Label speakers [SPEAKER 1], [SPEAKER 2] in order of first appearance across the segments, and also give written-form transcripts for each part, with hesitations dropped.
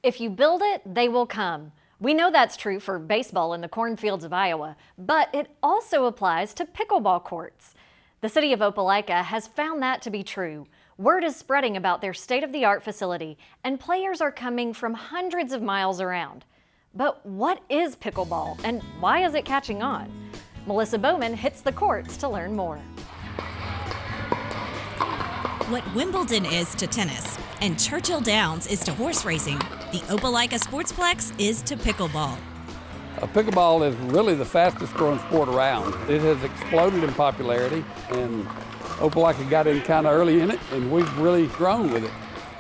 [SPEAKER 1] If you build it, they will come. We know that's true for baseball in the cornfields of Iowa, but it also applies to pickleball courts. The city of Opelika has found that to be true. Word is spreading about their state-of-the-art facility, and players are coming from hundreds of miles around. But what is pickleball, and why is it catching on? Melissa Bowman hits the courts to learn more.
[SPEAKER 2] What Wimbledon is to tennis and Churchill Downs is to horse racing, the Opelika Sportsplex is to pickleball.
[SPEAKER 3] Pickleball is really the fastest growing sport around. It has exploded in popularity, and Opelika got in kind of early in it, and we've really grown with it.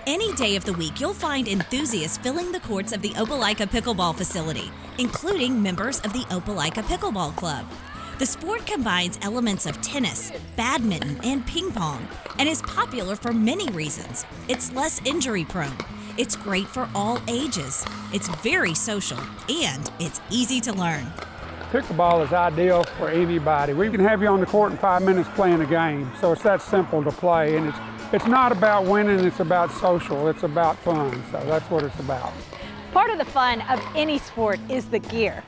[SPEAKER 2] Any day of the week, you'll find enthusiasts filling the courts of the Opelika Pickleball facility, including members of the Opelika Pickleball Club. The sport combines elements of tennis, badminton, and ping pong, and is popular for many reasons. It's less injury prone. It's great for all ages. It's very social, and it's easy to learn.
[SPEAKER 4] Pickleball is ideal for anybody. We can have you on the court in 5 minutes playing a game, so it's that simple to play. And it's not about winning, it's about social, it's about fun, so that's what it's about.
[SPEAKER 5] Part of the fun of any sport is the gear.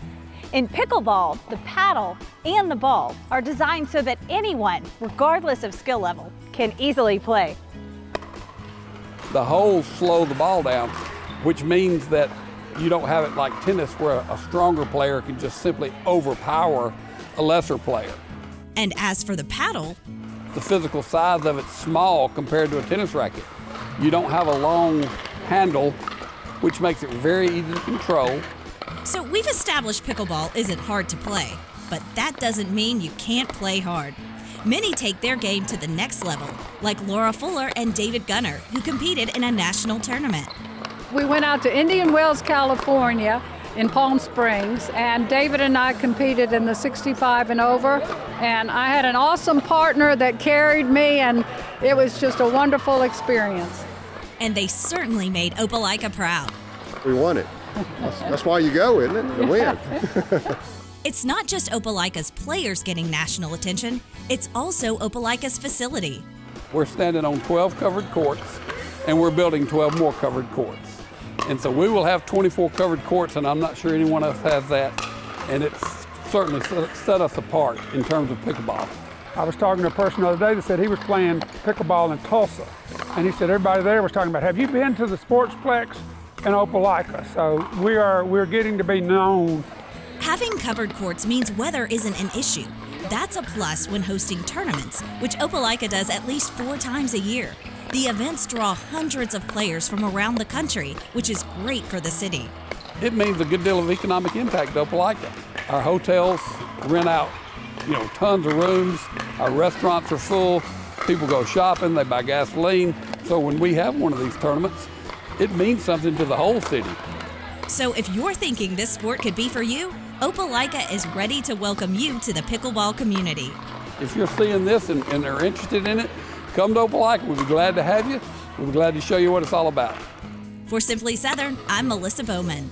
[SPEAKER 5] In pickleball, the paddle and the ball are designed so that anyone, regardless of skill level, can easily play.
[SPEAKER 3] The holes slow the ball down, which means that you don't have it like tennis where a stronger player can just simply overpower a lesser player.
[SPEAKER 2] And as for the paddle,
[SPEAKER 3] The physical size of it's small compared to a tennis racket. You don't have a long handle, which makes it very easy to control.
[SPEAKER 2] so we've established pickleball isn't hard to play, but that doesn't mean you can't play hard. Many take their game to the next level, like Laura Fuller and David Gunner, who competed in a national tournament.
[SPEAKER 6] We went out to Indian Wells, California, in Palm Springs, and David and I competed in the 65 and over, and I had an awesome partner that carried me, and it was just a wonderful experience.
[SPEAKER 2] And they certainly made Opelika proud.
[SPEAKER 7] We won it. That's why you go, isn't it? To win.
[SPEAKER 2] It's not just Opelika's players getting national attention, it's also Opelika's facility.
[SPEAKER 3] We're standing on 12 covered courts, and we're building 12 more covered courts. And so we will have 24 covered courts, and I'm not sure anyone else has that. And it's certainly set us apart in terms of pickleball.
[SPEAKER 4] I was talking to a person the other day that said he was playing pickleball in Tulsa. And he said everybody there was talking about, have you been to the Sportsplex in Opelika? So we're getting to be known.
[SPEAKER 2] Having covered courts means weather isn't an issue. That's a plus when hosting tournaments, which Opelika does at least 4 times a year. The events draw hundreds of players from around the country, which is great for the city.
[SPEAKER 3] It means a good deal of economic impact to Opelika. Our hotels rent out, tons of rooms. Our restaurants are full. People go shopping, they buy gasoline. So when we have one of these tournaments, it means something to the whole city.
[SPEAKER 2] So if you're thinking this sport could be for you, Opelika is ready to welcome you to the pickleball community.
[SPEAKER 3] If you're seeing this and are interested in it, come to Opelika. We'd be glad to have you. We'd be glad to show you what it's all about.
[SPEAKER 2] For Simply Southern, I'm Melissa Bowman.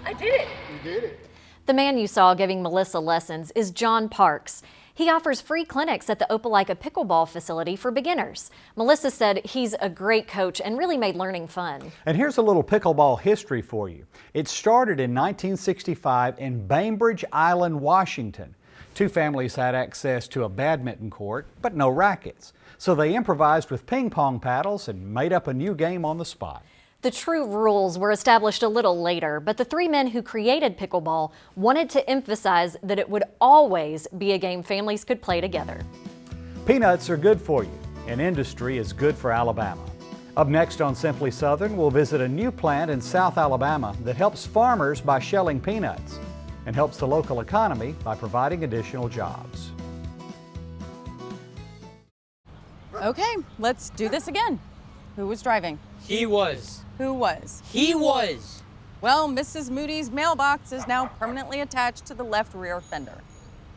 [SPEAKER 1] I did it.
[SPEAKER 7] You did it.
[SPEAKER 1] The man you saw giving Melissa lessons is John Parks. He offers free clinics at the Opelika Pickleball facility for beginners. Melissa said he's a great coach and really made learning fun.
[SPEAKER 8] And here's a little pickleball history for you. It started in 1965 in Bainbridge Island, Washington. 2 families had access to a badminton court, but no rackets. So they improvised with ping pong paddles and made up a new game on the spot.
[SPEAKER 1] The true rules were established a little later, but the 3 men who created pickleball wanted to emphasize that it would always be a game families could play together.
[SPEAKER 8] Peanuts are good for you, and industry is good for Alabama. Up next on Simply Southern, we'll visit a new plant in South Alabama that helps farmers by shelling peanuts and helps the local economy by providing additional jobs.
[SPEAKER 9] Okay, let's do this again. Who was driving?
[SPEAKER 10] He was.
[SPEAKER 9] Who was?
[SPEAKER 10] He was.
[SPEAKER 9] Well, Mrs. Moody's mailbox is now permanently attached to the left rear fender.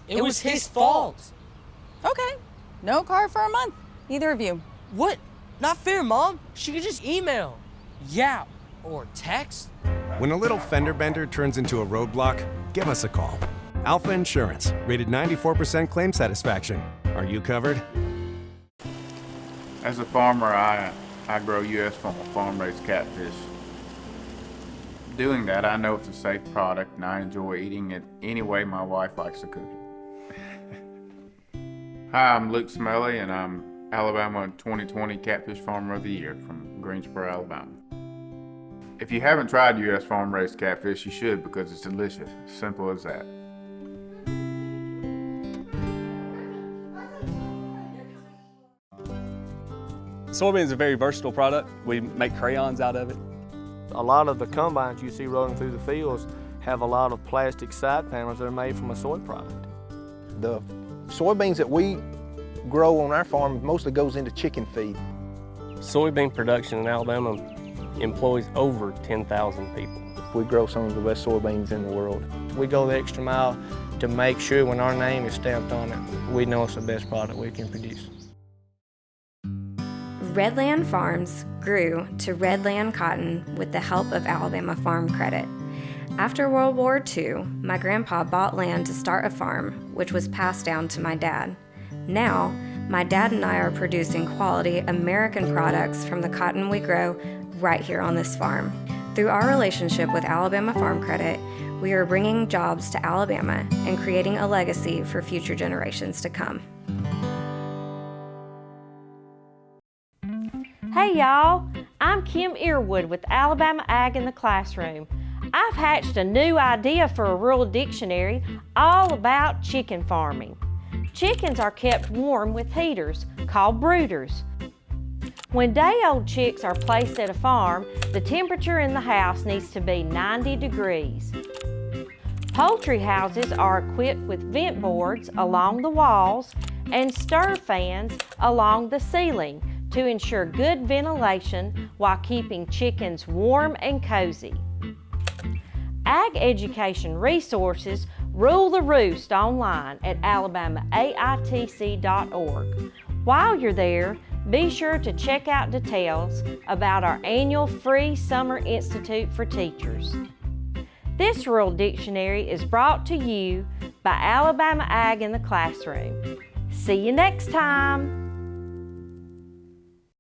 [SPEAKER 10] It was his fault.
[SPEAKER 9] Okay, no car for a month. Either of you.
[SPEAKER 10] What? Not fair, Mom. She could just email. Yeah, or text.
[SPEAKER 11] When a little fender bender turns into a roadblock, give us a call. Alpha Insurance, rated 94% claim satisfaction. Are you covered?
[SPEAKER 12] As a farmer, I grow U.S. farm-raised catfish. doing that, I know it's a safe product and I enjoy eating it any way my wife likes to cook it. Hi, I'm Luke Smelly and I'm Alabama 2020 Catfish Farmer of the Year from Greensboro, Alabama. If you haven't tried U.S. farm-raised catfish, you should because it's delicious. Simple as that.
[SPEAKER 13] Soybean is a very versatile product. We make crayons out of it.
[SPEAKER 14] A lot of the combines you see rolling through the fields have a lot of plastic side panels that are made from a soy product.
[SPEAKER 15] The soybeans that we grow on our farm mostly goes into chicken feed.
[SPEAKER 16] Soybean production in Alabama employs over 10,000 people.
[SPEAKER 15] We grow some of the best soybeans in the world.
[SPEAKER 14] We go the extra mile to make sure when our name is stamped on it, we know it's the best product we can produce.
[SPEAKER 17] Redland Farms grew to Redland Cotton with the help of Alabama Farm Credit. After World War II, my grandpa bought land to start a farm, which was passed down to my dad. Now, my dad and I are producing quality American products from the cotton we grow right here on this farm. Through our relationship with Alabama Farm Credit, we are bringing jobs to Alabama and creating a legacy for future generations to come.
[SPEAKER 18] Hey y'all, I'm Kim Earwood with Alabama Ag in the Classroom. I've hatched a new idea for a rural dictionary all about chicken farming. Chickens are kept warm with heaters called brooders. When day-old chicks are placed at a farm, the temperature in the house needs to be 90 degrees. Poultry houses are equipped with vent boards along the walls and stir fans along the ceiling to ensure good ventilation while keeping chickens warm and cozy. Ag education resources rule the roost online at alabamaAITC.org. While you're there, be sure to check out details about our annual free Summer Institute for Teachers. This Rural Dictionary is brought to you by Alabama Ag in the Classroom. See you next time.